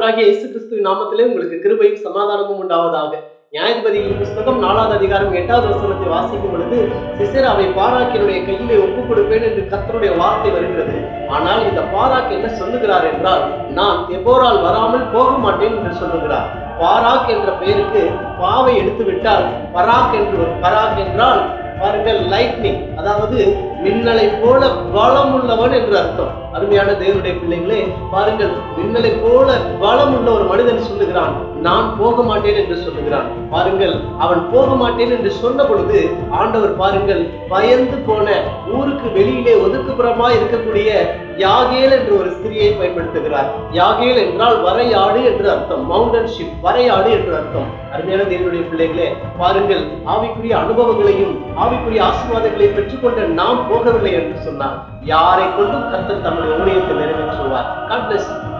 இயேசு கிறிஸ்துவின் நாமத்திலே உங்களுக்கு கிருபையும் சமாதானமும் உண்டாவதாக. நியாயாதிபதிகளின் புஸ்தகம் 4வது அதிகாரம் 8வது வசனத்தை வாசிக்கும் பொழுது, சிசெராவை பாராக்கினுடைய கையிலே ஒப்புக் கொடுப்பேன் என்று கர்த்தருடைய வார்த்தை வருகிறது. ஆனால் இந்த பாராக் என்ன சொல்லுகிறார் என்றால், நான் தெபோரால் வராமல் போக மாட்டேன் என்று சொல்லுகிறார். பாராக் என்ற பெயருக்கு பாவை எடுத்து விட்டால் பராக் என்று பராக் என்றால் பாருங்கள் லைட்னிங், அதாவது மின்னலை போல பலம் உள்ளவன் என்று அர்த்தம். அருமையான தேவனுடைய பிள்ளைகளே, பாருங்கள், மின்னலை போல பலம் உள்ள ஒரு மனிதன் சொல்லுகிறான், நான் போக மாட்டேன் என்று சொல்லுகிறான். பாருங்கள், அவன் போக மாட்டேன் என்று சொன்ன பொழுது ஆண்டவர் பாருங்கள் பயந்து போன ஊருக்கு வெளியிலே ஒதுக்குப்புறமா இருக்கக்கூடிய யாகேல் என்று ஒரு ஸ்திரியை பயன்படுத்துகிறார். யாகேல் என்றால் வரையாடு என்று அர்த்தம், மவுண்டன் ஷிப், வரையாடு என்று அர்த்தம். அருமையான தேவனுடைய பிள்ளைகளே, பாருங்கள், ஆவிக்குரிய அனுபவங்களையும் ஆவிக்குரிய ஆசீர்வாதங்களையும் பெற்றுக்கொண்ட நாம் போகவில்லை என்று சொன்னார். யாரை கொண்டும் கர்த்தர் தம்முடைய ஊழியத்தை நிறைவேற்றுவார். God bless you.